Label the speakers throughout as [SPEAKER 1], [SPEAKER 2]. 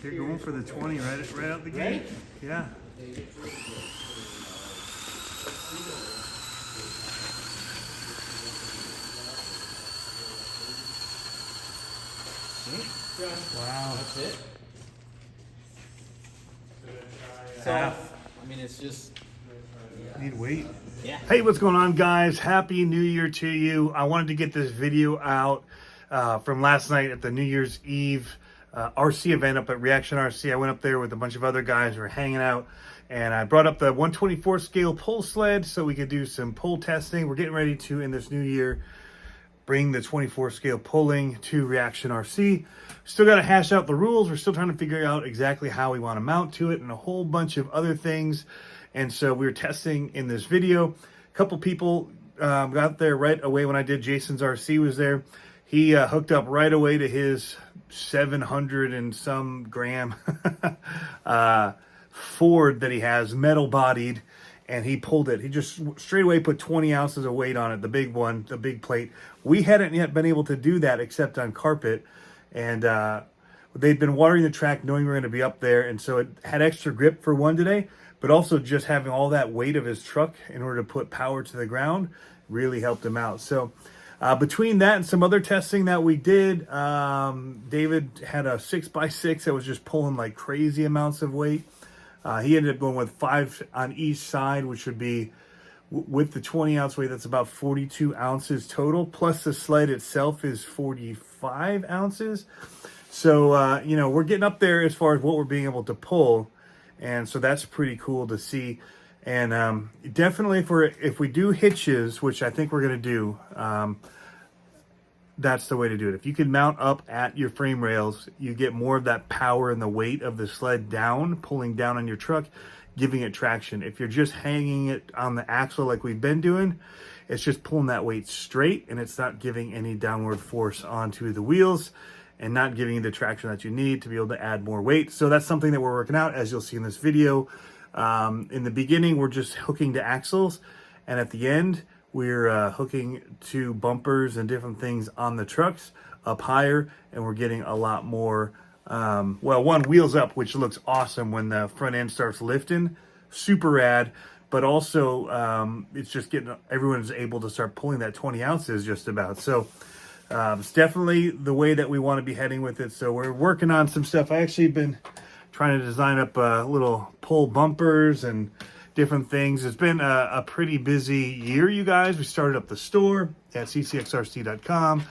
[SPEAKER 1] You're going for the 20 right out the gate. Yeah. Wow.
[SPEAKER 2] That's it. So, I mean, it's just...
[SPEAKER 1] Need weight.
[SPEAKER 2] Yeah.
[SPEAKER 1] Hey, what's going on, guys? Happy New Year to you. I wanted to get this video out from last night at the New Year's Eve RC event up at Reaction RC. I went up there with a bunch of other guys who were hanging out, and I brought up the 124 scale pull sled so we could do some pull testing. We're getting ready to, in this new year, bring the 24 scale pulling to Reaction RC. Still got to hash out the rules. We're still trying to figure out exactly how we want to mount to it and a whole bunch of other things. And so we were testing in this video. A couple people got there right away when I did. Jason's RC was there. He hooked up right away to his 700 and some gram Ford that he has, metal bodied, and he pulled it. He just straight away put 20 ounces of weight on it, the big one, the big plate. We hadn't yet been able to do that except on carpet, and they'd been watering the track knowing we were going to be up there, and so it had extra grip for one today, but also just having all that weight of his truck in order to put power to the ground really helped him out. So between that and some other testing that we did, David had a 6x6 that was just pulling like crazy amounts of weight. He ended up going with 5 on each side, which would be, with the 20 ounce weight, that's about 42 ounces total. Plus the sled itself is 45 ounces. So, you know, we're getting up there as far as what we're being able to pull. And so that's pretty cool to see. And definitely if we do hitches, which I think we're going to do, that's the way to do it. If you can mount up at your frame rails, you get more of that power and the weight of the sled down, pulling down on your truck, giving it traction. If you're just hanging it on the axle like we've been doing, it's just pulling that weight straight and it's not giving any downward force onto the wheels and not giving you the traction that you need to be able to add more weight. So that's something that we're working out, as you'll see in this video. In the beginning, we're just hooking to axles, and at the end, we're hooking to bumpers and different things on the trucks up higher, and we're getting a lot more, well, one, wheels up, which looks awesome when the front end starts lifting, super rad, but also it's just getting, everyone's able to start pulling that 20 ounces just about. So it's definitely the way that we want to be heading with it. So we're working on some stuff. I actually been trying to design up little pull bumpers and different things. It's been a pretty busy year, you guys. We started up the store at CCxRC.com.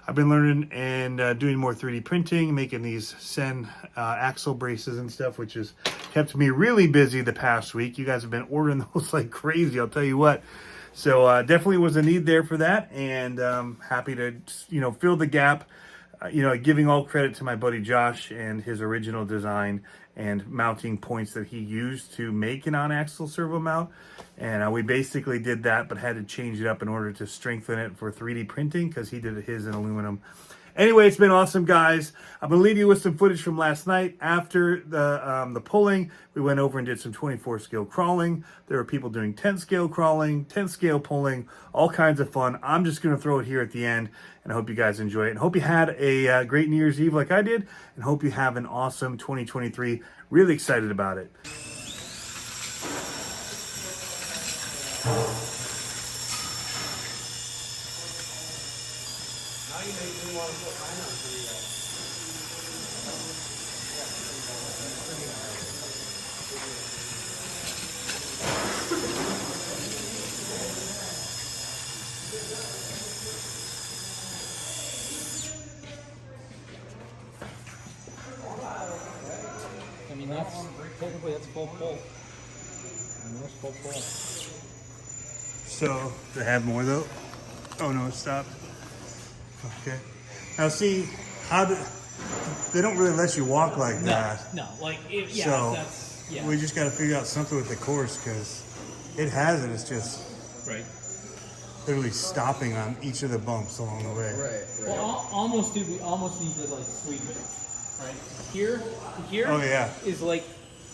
[SPEAKER 1] I've been learning and doing more 3D printing, making these Sen axle braces and stuff, which has kept me really busy the past week. You guys have been ordering those like crazy, I'll tell you what. So definitely was a need there for that, and happy to, you know, fill the gap. You know, giving all credit to my buddy Josh and his original design and mounting points that he used to make an on-axle servo mount. And we basically did that, but had to change it up in order to strengthen it for 3D printing because he did his in aluminum. Anyway, it's been awesome, guys. I'm going to leave you with some footage from last night. After the pulling, we went over and did some 24 scale crawling. There were people doing 10 scale crawling, 10 scale pulling, all kinds of fun. I'm just going to throw it here at the end, and I hope you guys enjoy it. And hope you had a great New Year's Eve like I did, and hope you have an awesome 2023. Really excited about it.
[SPEAKER 2] I mean, that's technically that's full pull. That's full pull.
[SPEAKER 1] So, to have more though? Oh no, it stopped. Okay. Now see, they don't really let you walk like that.
[SPEAKER 2] No, like, yeah,
[SPEAKER 1] so
[SPEAKER 2] that's, yeah.
[SPEAKER 1] we just got to figure out something with the course because it has it. It's just
[SPEAKER 2] right.
[SPEAKER 1] literally stopping on each of the bumps along the way.
[SPEAKER 3] Right.
[SPEAKER 2] Well, almost, dude, we almost need to like sweep it. Right here to here.
[SPEAKER 1] Oh yeah.
[SPEAKER 2] Is like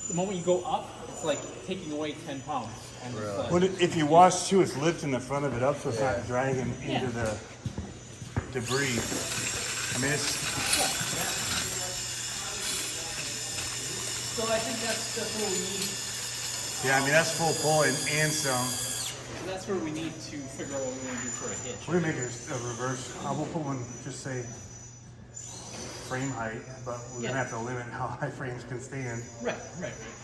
[SPEAKER 2] the moment you go up, it's like taking away 10 pounds. And
[SPEAKER 3] Really?
[SPEAKER 2] it's like,
[SPEAKER 1] Well, if you watch too, it's lifting the front of it up so it's not dragging into the debris. I mean, it's
[SPEAKER 2] So I think that's what we need.
[SPEAKER 1] Yeah, I mean, that's full pull and some.
[SPEAKER 2] So that's where we need to figure out what we want to do for a hitch.
[SPEAKER 1] We're gonna make a reverse. We'll put one, just say frame height, but we're gonna have to limit how high frames can stand.
[SPEAKER 2] Right.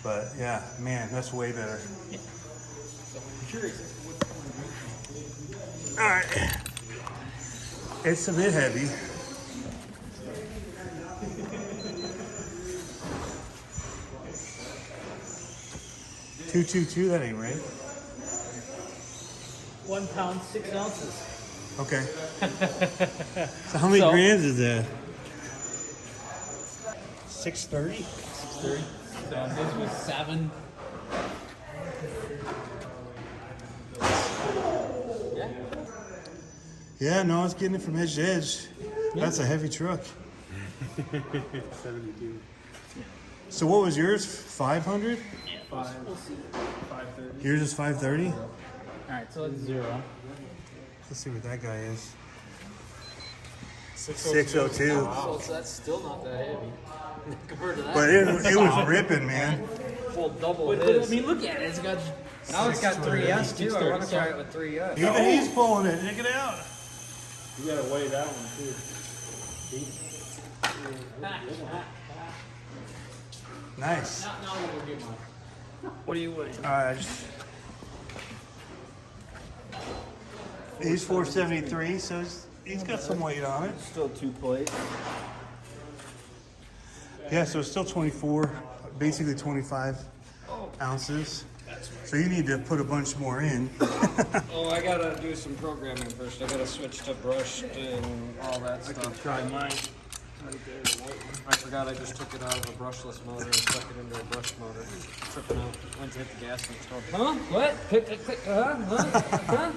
[SPEAKER 1] But yeah, man, that's way better.
[SPEAKER 2] Yeah. So I'm curious as to what's going on.
[SPEAKER 1] All right. It's a bit heavy. $222, that ain't right.
[SPEAKER 2] 1 pound, 6 ounces.
[SPEAKER 1] Okay. So how many grams is that? 630?
[SPEAKER 2] 630. So this was 7. Yeah.
[SPEAKER 1] Yeah, no, I was getting it from edge to edge. That's a heavy truck.
[SPEAKER 3] 72.
[SPEAKER 1] So what was yours? 500?
[SPEAKER 2] Yeah. We'll see. 530.
[SPEAKER 1] Yours is 530?
[SPEAKER 2] All right, so it's 0.
[SPEAKER 1] Let's see what that guy is.
[SPEAKER 3] 602.
[SPEAKER 1] 602.
[SPEAKER 2] Wow. So that's still not that heavy compared to that.
[SPEAKER 1] But it was ripping, man.
[SPEAKER 2] Well, double his. I mean, look at it. It's got.
[SPEAKER 3] Now it's got 3S too. I want to
[SPEAKER 2] 630.
[SPEAKER 3] try it with 3S.
[SPEAKER 1] Even he's pulling it. Check it out.
[SPEAKER 3] You gotta weigh that one too.
[SPEAKER 1] Nice.
[SPEAKER 2] Now we'll get mine. What are you weighing?
[SPEAKER 1] All right. He's 473, so he's got some weight on it.
[SPEAKER 3] Still 2 plates.
[SPEAKER 1] Yeah, so it's still 24, basically 25 ounces. So you need to put a bunch more in.
[SPEAKER 3] Oh, I gotta do some programming first. I gotta switch to brushed and all that stuff. I can try mine. I forgot I just took it out of a brushless motor and stuck it into a brush motor. Tripping out. Went to hit the gas and started. Huh? What? Click. Huh?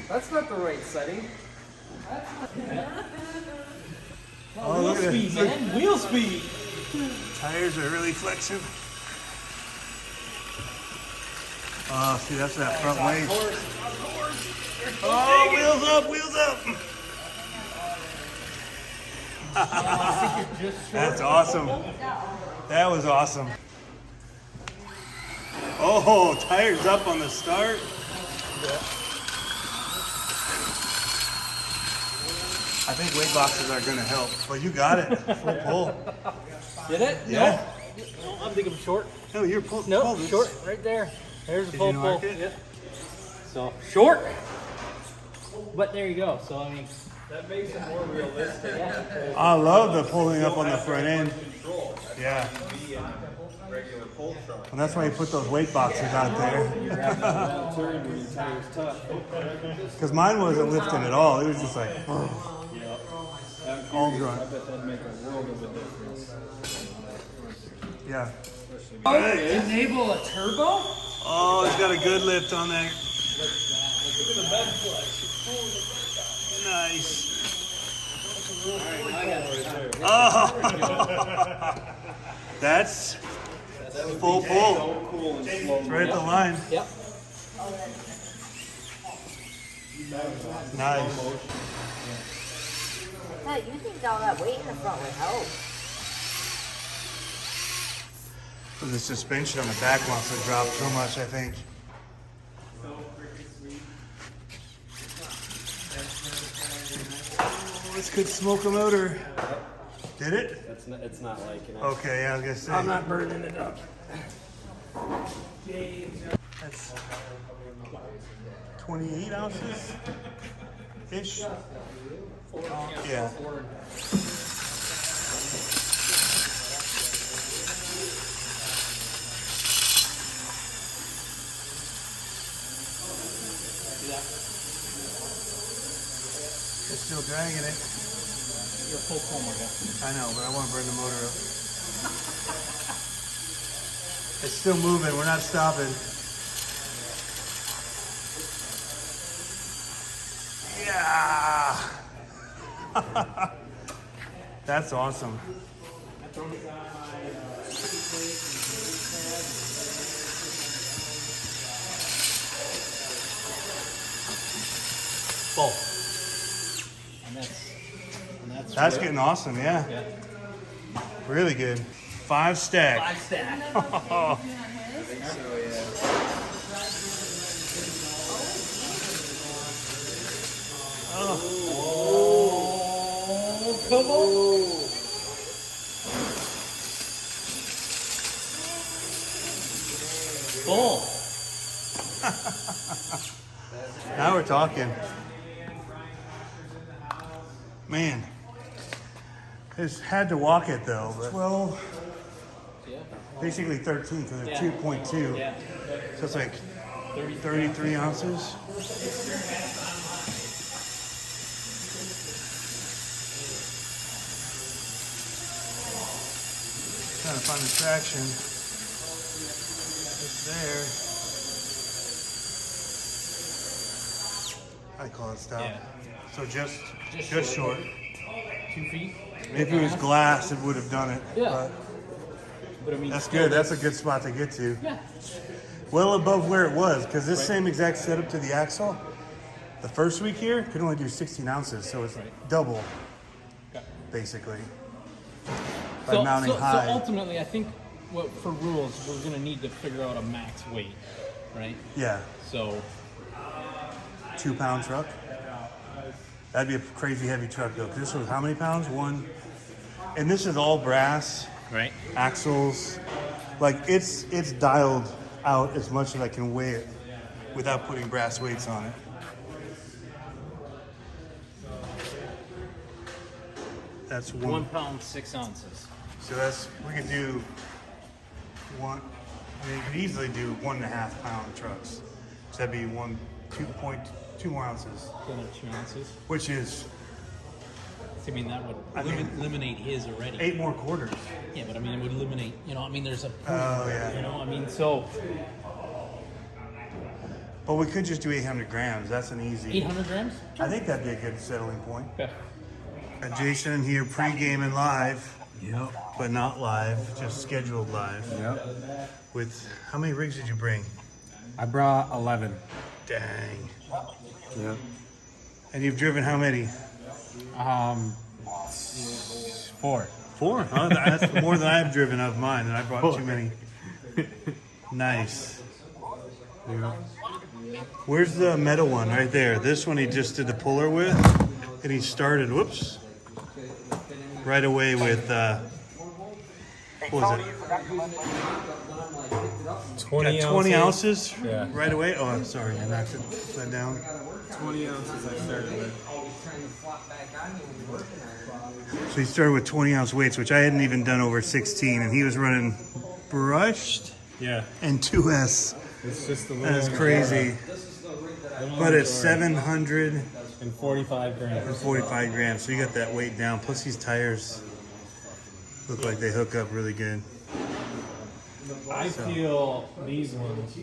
[SPEAKER 3] That's not the right setting.
[SPEAKER 1] Oh, look at
[SPEAKER 2] Speed,
[SPEAKER 1] that.
[SPEAKER 2] man. Wheel speed.
[SPEAKER 1] Tires are really flexing. Oh, see, that's that front weight. Oh, wheels up. That's awesome. That was awesome. Oh, tires up on the start. I think weight boxes are going to help, but you got it. Full pull.
[SPEAKER 2] Did it?
[SPEAKER 1] Yeah.
[SPEAKER 2] No, I'm thinking short.
[SPEAKER 1] No, you're pull.
[SPEAKER 2] No,
[SPEAKER 1] pull this.
[SPEAKER 2] short. Right there. There's a
[SPEAKER 1] Did
[SPEAKER 2] full
[SPEAKER 1] you
[SPEAKER 2] pull.
[SPEAKER 1] mark it?
[SPEAKER 2] Yep. So short. But there you go. So I mean,
[SPEAKER 3] That makes it more realistic.
[SPEAKER 2] yeah.
[SPEAKER 1] I love the pulling up on the front end. Yeah.
[SPEAKER 3] Regular pull truck.
[SPEAKER 1] And that's why you put those weight boxes out there.
[SPEAKER 3] You're having a long turn when your tire's tough.
[SPEAKER 1] Because mine wasn't lifting at all. It was just like, all grunt.
[SPEAKER 3] I bet that'd make a world of a difference.
[SPEAKER 1] Yeah.
[SPEAKER 2] Enable a turbo?
[SPEAKER 1] Oh, it's got a good lift on there. Nice. Oh, that's full pull. It's right at the line.
[SPEAKER 2] Yep.
[SPEAKER 1] Nice.
[SPEAKER 4] Yeah, you think all that weight in the front would help?
[SPEAKER 1] The suspension on the back wants to drop so much, I think. Oh, this could smoke a motor. Did it?
[SPEAKER 3] It's not like, you know.
[SPEAKER 1] Okay, yeah, I was gonna say.
[SPEAKER 3] I'm not burning it up.
[SPEAKER 1] That's 28 ounces ish. Yeah. It's still dragging it.
[SPEAKER 2] You're full pull, my guy.
[SPEAKER 1] I know, but I want to burn the motor up. It's still moving. We're not stopping. Yeah. That's awesome.
[SPEAKER 2] Full. And that's
[SPEAKER 1] That's getting awesome, yeah.
[SPEAKER 2] Yeah.
[SPEAKER 1] Really good. 5 stack.
[SPEAKER 2] 5 stack. Oh, come on. Full.
[SPEAKER 1] Now we're talking. Man, it's had to walk it though. 12, basically 13 because they're 2.2.
[SPEAKER 2] Yeah.
[SPEAKER 1] So it's like 33 ounces. Trying to find the traction. It's there. I call it stop.
[SPEAKER 2] Yeah.
[SPEAKER 1] So just
[SPEAKER 2] short.
[SPEAKER 1] short.
[SPEAKER 2] 2 feet.
[SPEAKER 1] If it was glass, it would have done it.
[SPEAKER 2] Yeah. But I mean,
[SPEAKER 1] That's good. That's a good spot to get to.
[SPEAKER 2] Yeah.
[SPEAKER 1] Well above where it was, because this same exact setup to the axle, the first week here could only do 16 ounces, so it's double, basically. By mounting high.
[SPEAKER 2] So ultimately, I think for rules, we're going to need to figure out a max weight, right?
[SPEAKER 1] Yeah.
[SPEAKER 2] So
[SPEAKER 1] 2-pound truck. That'd be a crazy heavy truck though. 'Cause this was how many pounds? 1. And this is all brass.
[SPEAKER 2] Right.
[SPEAKER 1] Axles. Like it's dialed out as much as I can weigh it without putting brass weights on it. That's
[SPEAKER 2] 1 pound 6 ounces.
[SPEAKER 1] So we could do one. I mean, you could easily do 1.5 pound trucks. So that'd be 2 more ounces,
[SPEAKER 2] 2 ounces.
[SPEAKER 1] which is
[SPEAKER 2] I mean, that would
[SPEAKER 1] I mean-
[SPEAKER 2] eliminate his already.
[SPEAKER 1] 8 more quarters.
[SPEAKER 2] Yeah, but I mean, it would eliminate. I mean, there's a.
[SPEAKER 1] Oh yeah.
[SPEAKER 2] I mean, so
[SPEAKER 1] But we could just do 800 grams. That's an easy.
[SPEAKER 2] 800 grams.
[SPEAKER 1] I think that'd be a good settling point.
[SPEAKER 2] Okay.
[SPEAKER 1] Jason here pre-gaming live,
[SPEAKER 5] Yep.
[SPEAKER 1] but not live, just scheduled live.
[SPEAKER 5] Yep.
[SPEAKER 1] With how many rigs did you bring?
[SPEAKER 5] I brought 11.
[SPEAKER 1] Dang.
[SPEAKER 5] Yep.
[SPEAKER 1] And you've driven how many?
[SPEAKER 5] 4.
[SPEAKER 1] 4? Huh? That's more than I've driven of mine, and I brought too many. Nice.
[SPEAKER 5] Yeah.
[SPEAKER 1] Where's the metal one? Right there. This one he just did the puller with, and he started, whoops, right away with, what was it?
[SPEAKER 5] 20
[SPEAKER 1] Got 20 ounces
[SPEAKER 5] Yeah.
[SPEAKER 1] right away. Oh, I'm sorry, I knocked it upside down.
[SPEAKER 5] 20 ounces I started with.
[SPEAKER 1] So he started with 20 ounce weights, which I hadn't even done over 16, and he was running brushed
[SPEAKER 5] Yeah.
[SPEAKER 1] and 2S.
[SPEAKER 5] It's just a little.
[SPEAKER 1] That's crazy. But it's 745
[SPEAKER 5] and 45 grams.
[SPEAKER 1] grams, so you got that weight down. Plus these tires look like they hook up really good.
[SPEAKER 5] I feel these ones.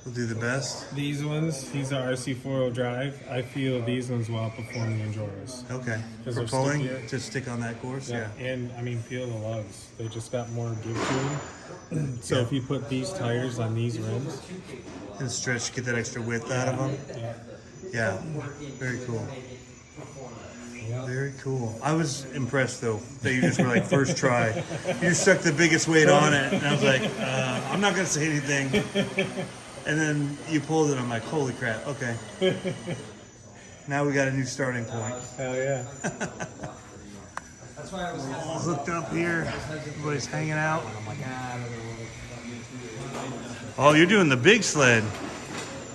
[SPEAKER 1] We'll do the best.
[SPEAKER 5] These ones, these are RC 4-wheel drive. I feel these ones will outperform the Enjoyers.
[SPEAKER 1] Okay.
[SPEAKER 5] Because
[SPEAKER 1] For
[SPEAKER 5] they're
[SPEAKER 1] pulling,
[SPEAKER 5] stickier.
[SPEAKER 1] just stick on that course. Yeah.
[SPEAKER 5] And I mean, feel the lugs. They just got more give to them. So if you put these tires on these rims,
[SPEAKER 1] And stretch, get that extra width out of them.
[SPEAKER 5] yeah.
[SPEAKER 1] Yeah. Very cool. Very cool. I was impressed though that you just were like first try. You stuck the biggest weight on it, and I was like, I'm not gonna say anything. And then you pulled it. I'm like, holy crap. Okay. Now we got a new starting point.
[SPEAKER 5] Hell yeah.
[SPEAKER 1] All hooked up here. Everybody's hanging out. Oh, you're doing the big sled.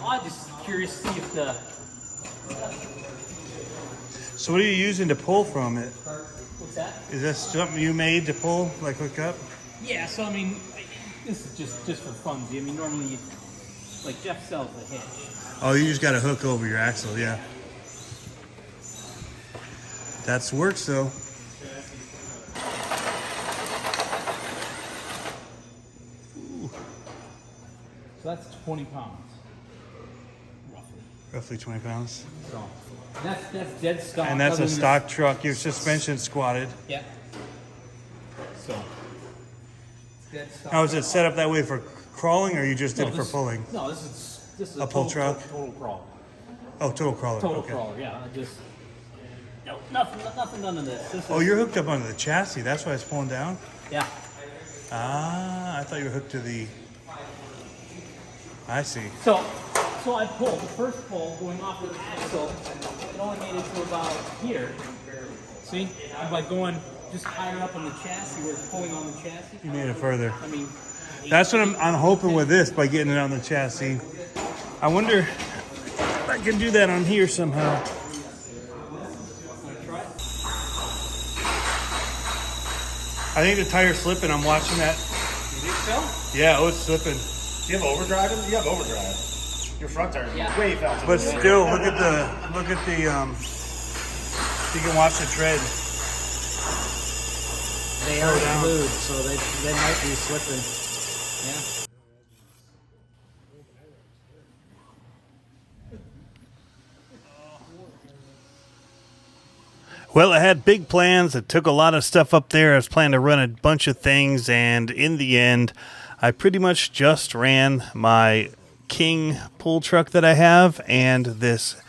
[SPEAKER 2] I'm just curious to see if the.
[SPEAKER 1] So what are you using to pull from it?
[SPEAKER 2] What's that?
[SPEAKER 1] Is that something you made to pull, like hook up?
[SPEAKER 2] Yeah. So I mean, this is just for funsies. I mean, normally, like Jeff sells the hitch.
[SPEAKER 1] Oh, you just got to hook over your axle, yeah. That's works though.
[SPEAKER 2] So that's 20 pounds, roughly.
[SPEAKER 1] Roughly 20 pounds.
[SPEAKER 2] So that's dead stock.
[SPEAKER 1] And that's
[SPEAKER 2] other
[SPEAKER 1] a
[SPEAKER 2] than
[SPEAKER 1] stock truck. Your suspension squatted.
[SPEAKER 2] this- Yeah. So. It's dead stock.
[SPEAKER 1] Now, is it set up that way for crawling, or you just did it for
[SPEAKER 2] this-
[SPEAKER 1] pulling?
[SPEAKER 2] No, this is
[SPEAKER 1] A pull truck?
[SPEAKER 2] Total crawl.
[SPEAKER 1] Oh, total crawler.
[SPEAKER 2] Total
[SPEAKER 1] okay.
[SPEAKER 2] crawler. Yeah. No, nothing done to this. This
[SPEAKER 1] Oh,
[SPEAKER 2] is,
[SPEAKER 1] you're hooked up onto the chassis. That's why it's pulling down.
[SPEAKER 2] Yeah.
[SPEAKER 1] Ah, I thought you were hooked to the... I see.
[SPEAKER 2] So I pulled the first pull going off the axle. It only made it to about here. See, and by going just higher up on the chassis, where it's pulling on the chassis.
[SPEAKER 1] You made it further.
[SPEAKER 2] I mean,
[SPEAKER 1] That's what I'm hoping with this, by getting it on the chassis. I wonder if I can do that on here somehow. I think the tire's slipping. I'm watching that.
[SPEAKER 2] You think so?
[SPEAKER 1] Yeah, oh, it's slipping.
[SPEAKER 6] Do you have overdrive? You have overdrive. Your front tire is way faster.
[SPEAKER 1] But still, look at the you can watch the tread.
[SPEAKER 3] They are glued, so they might be slipping.
[SPEAKER 2] Yeah.
[SPEAKER 1] Well, I had big plans. I took a lot of stuff up there. I was planning to run a bunch of things, and in the end, I pretty much just ran my King pull truck that I have and this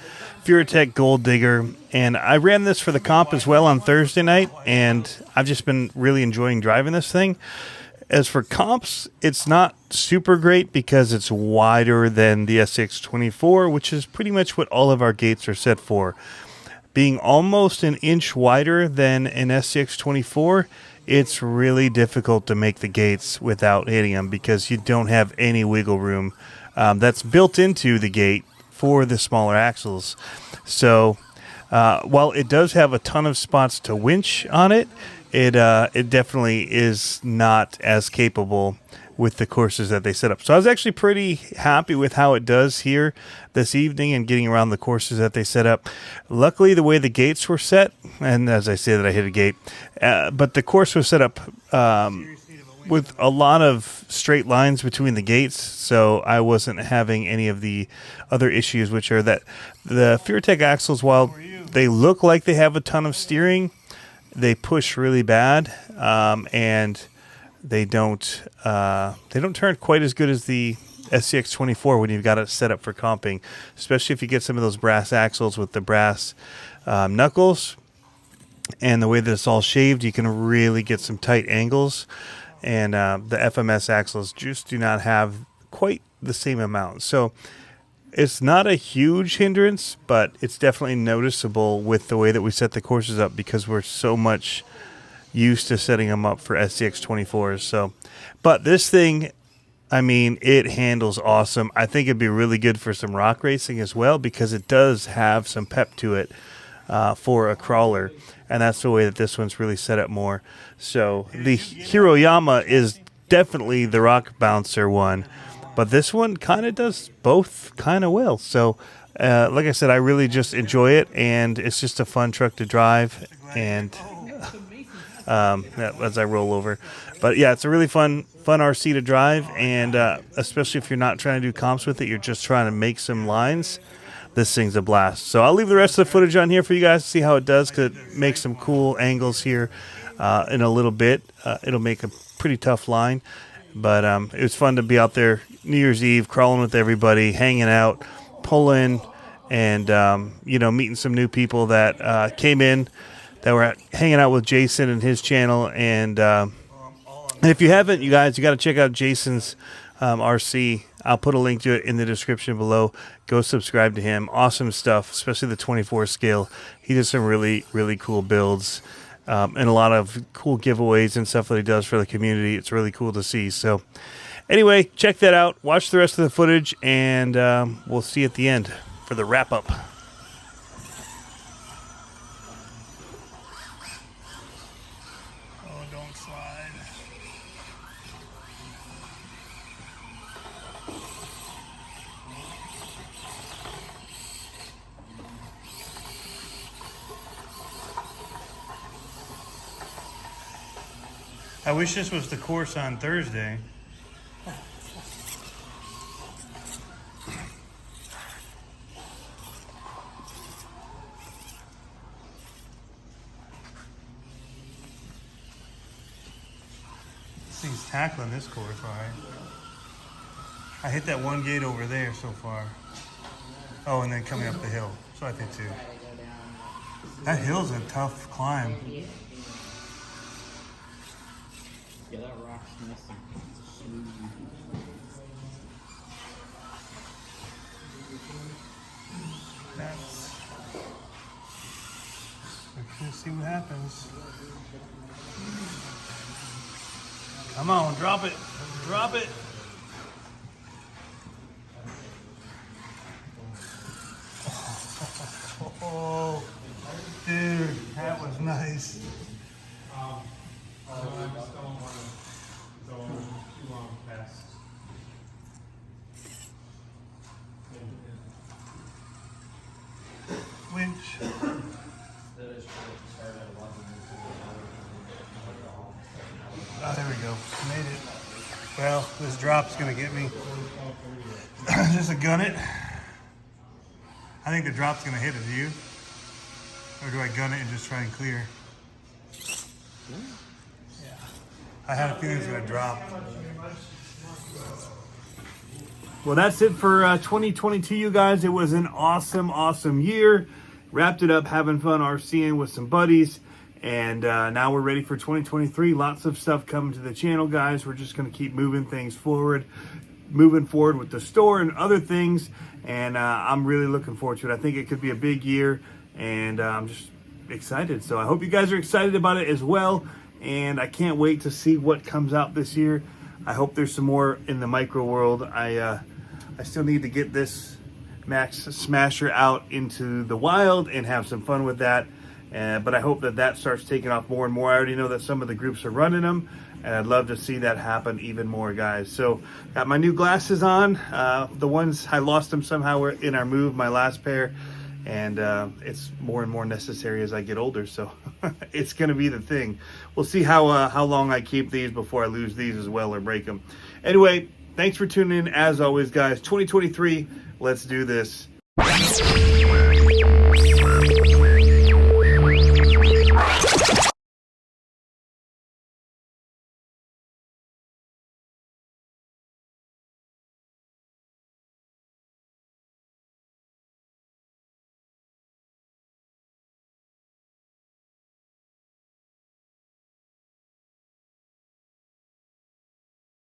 [SPEAKER 1] Furatech Gold Digger. And I ran this for the comp as well on Thursday night, and I've just been really enjoying driving this thing. As for comps, it's not super great because it's wider than the SCX24, which is pretty much what all of our gates are set for. Being almost an inch wider than an SCX24, it's really difficult to make the gates without hitting them because you don't have any wiggle room that's built into the gate for the smaller axles. So while it does have a ton of spots to winch on it, it definitely is not as capable with the courses that they set up. So I was actually pretty happy with how it does here this evening and getting around the courses that they set up. Luckily, the way the gates were set, and as I say that I hit a gate, but the course was set up with a lot of straight lines between the gates, so I wasn't having any of the other issues, which are that the Furatech axles, while they look like they have a ton of steering, they push really bad, and they don't turn quite as good as the SCX24 when you've got it set up for comping, especially if you get some of those brass axles with the brass knuckles. And the way that it's all shaved, you can really get some tight angles. And the FMS axles just do not have quite the same amount. So it's not a huge hindrance, but it's definitely noticeable with the way that we set the courses up because we're so much used to setting them up for SCX24s. So, but this thing, I mean, it handles awesome. I think it'd be really good for some rock racing as well because it does have some pep to it for a crawler, and that's the way that this one's really set up more. So the Hiroyama is definitely the rock bouncer one, but this one kind of does both kind of well. So like I said, I really just enjoy it, and it's just a fun truck to drive, and as I roll over. But yeah, it's a really fun RC to drive, and especially if you're not trying to do comps with it, you're just trying to make some lines, this thing's a blast. So I'll leave the rest of the footage on here for you guys to see how it does, because it makes some cool angles here in a little bit. It'll make a pretty tough line, but it was fun to be out there New Year's Eve, crawling with everybody, hanging out, pulling, and meeting some new people that came in that were hanging out with Jason and his channel. And if you haven't, you guys, you got to check out Jason's RC. I'll put a link to it in the description below. Go subscribe to him. Awesome stuff, especially the 24 scale. He does some really, really cool builds and a lot of cool giveaways and stuff that he does for the community. It's really cool to see. So anyway, check that out. Watch the rest of the footage, and we'll see you at the end for the wrap-up. I wish this was the course on Thursday. This thing's tackling this course, all right. I hit that one gate over there so far. Oh, and then coming up the hill. So I did too. That hill's a tough climb.
[SPEAKER 2] Yeah, that rock's nice and smooth.
[SPEAKER 1] Let's see what happens. Come on, drop it. Drop it. Oh, dude, that was nice.
[SPEAKER 5] I just don't want to go too long past.
[SPEAKER 1] Winch. Oh, there we go. Made it. Well, this drop's gonna get me. Just a gun it. I think the drop's gonna hit it. Do you? Or do I gun it and just try and clear? Yeah. I had a feeling it was gonna drop. Well, that's it for 2022, you guys. It was an awesome year. Wrapped it up having fun RCing with some buddies. And now we're ready for 2023. Lots of stuff coming to the channel, guys. We're just going to keep moving things forward. Moving forward with the store and other things. And I'm really looking forward to it. I think it could be a big year. And I'm just excited. So I hope you guys are excited about it as well. And I can't wait to see what comes out this year. I hope there's some more in the micro world. I still need to get this Max Smasher out into the wild and have some fun with that. But I hope that starts taking off more and more. I already know that some of the groups are running them, and I'd love to see that happen even more, guys. So got my new glasses on. The ones I lost them somehow were in our move, my last pair, and it's more and more necessary as I get older. So it's going to be the thing. We'll see how long I keep these before I lose these as well or break them. Anyway, thanks for tuning in. As always, guys, 2023, let's do this.